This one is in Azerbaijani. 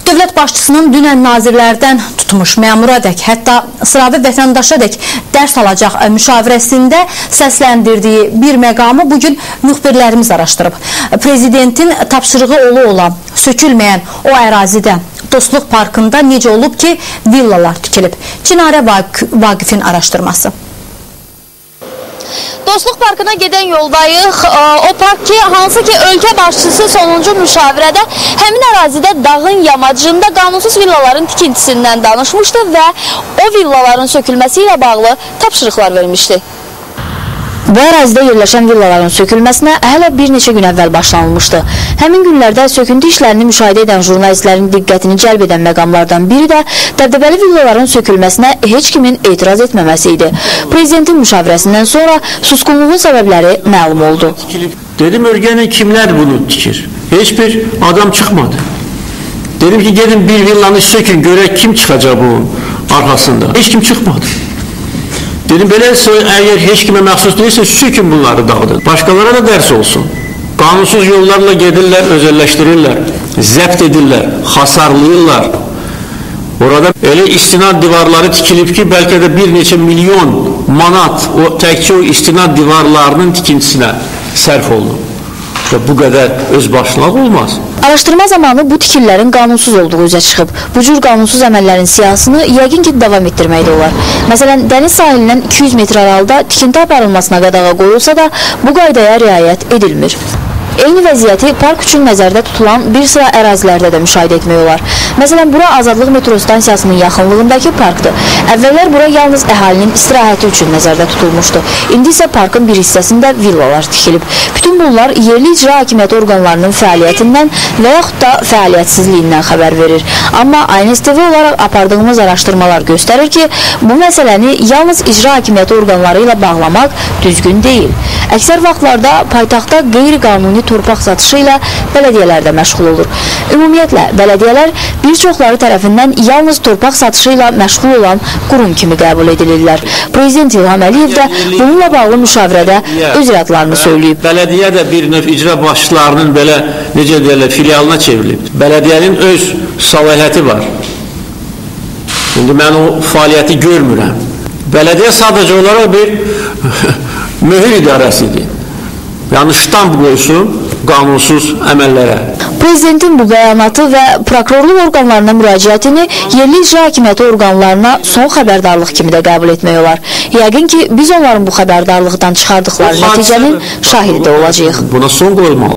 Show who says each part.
Speaker 1: Dövlət başçısının dünən nazirlərdən tutmuş məmuradək, hətta sıravi vətəndaşadək dərs alacaq müşavirəsində səsləndirdiyi bir məqamı bugün müxbirlərimiz araşdırıb. Prezidentin tapşırığı olan sökülməyən o ərazidə Dostluq Parkında necə olub ki, villalar tikilib? Çinarə Vaqifin araşdırması.
Speaker 2: Dostluq Parkına gedən yoldayıq. O park ki, hansı ki ölkə başçısı sonuncu müşavirədə həmin ərazidə dağın yamacında qanunsuz villaların tikintisindən danışmışdı və o villaların sökülməsi ilə bağlı tapşırıqlar vermişdi. Bu ərazidə yerləşən villaların sökülməsinə hələ bir neçə gün əvvəl başlanılmışdı. Həmin günlərdə söküntü işlərini müşahidə edən jurnalistlərin diqqətini cəlb edən məqamlardan biri də dəbdəbəli villaların sökülməsinə heç kimin etiraz etməməsi idi. Prezidentin müşavirəsindən sonra susqunluğun səbəbləri məlum oldu.
Speaker 3: Dedim, ölkənin kimlər bunu tikir? Heç bir adam çıxmadı. Dedim ki, gedin bir villanı sökün, görək kim çıxacaq bunun arxasında. Heç kim çıxmadı. Dedim, beləsə, əgər heç kimə məxsus deyilsə, sökün bunları dağıdın. Başqalara da dərs olsun. Qanunsuz yollarla gedirlər, özəlləşdirirlər, zəbt edirlər, xasarlayırlar. Orada elə istinad divarları tikilib ki, bəlkə də bir neçə milyon manat təkcə o istinad divarlarının tikintisinə sərf olunur. Bu qədər özbaşınlıq olmaz.
Speaker 2: Araşdırma zamanı bu tikililərin qanunsuz olduğu üzə çıxıb. Bu cür qanunsuz əməllərin siyasını yəqin ki, davam etdirməkdə olar. Məsələn, dəniz sahilindən 200 metr aralıda tikinti aparılmasına qadağa qoyulsa da bu qaydaya riayət edilmir. Eyni vəziyyəti park üçün nəzərdə tutulan bir sıra ərazilərdə də müşahidə etmək olar. Məsələn, bura Azadlıq metro stansiyasının yaxınlığındakı parkdır. Əvvəllər bura yalnız əhalinin istirahəti üçün nəzərdə tutulmuşdu. İndi isə parkın bir hissəsində villalar tikilib. Bütün bunlar yerli icra hakimiyyəti orqanlarının fəaliyyətindən və yaxud da fəaliyyətsizliyindən xəbər verir. Amma ANSTV olaraq apardığımız araşdırmalar göstərir ki, bu məsələni yalnız icra hakimiyyəti orqanları ilə bağlamaq düzgün deyil. Əksər vaxtlarda paytaxtda qeyri-qanuni torpaq satışı ilə bələdiyyələr də məşğul olur. Ümumiyyətlə, bələdiyyələr bir çoxları tərəfindən yalnız torpaq satışı ilə məşğul olan qurum kimi qəbul edilirlər. Prezident İlham Əliyev də bununla bağlı müşavirədə öz iradlarını söyləyib.
Speaker 3: Bələdiyyə də bir növ icra başçılarının belə, necə deyirlər, filialına çevrilib. Bələdiyyənin öz səlahiyyəti var. İndi mən o fəaliyyəti görmürəm. Bələdiyyə sadəcə olaraq bir möhür idarəsidir. Yəni ştamp qoysun qanunsuz əməllərə.
Speaker 2: Prezidentin bu bəyanatı və prokurorluq orqanlarına müraciətini yerli icra hakimiyyəti orqanlarına son xəbərdarlıq kimi də qəbul etmək olar. Yəqin ki, biz onların bu xəbərdarlıqdan çıxardıqları nəticənin şahidi də olacağıq.
Speaker 3: Buna son qoyulmalı.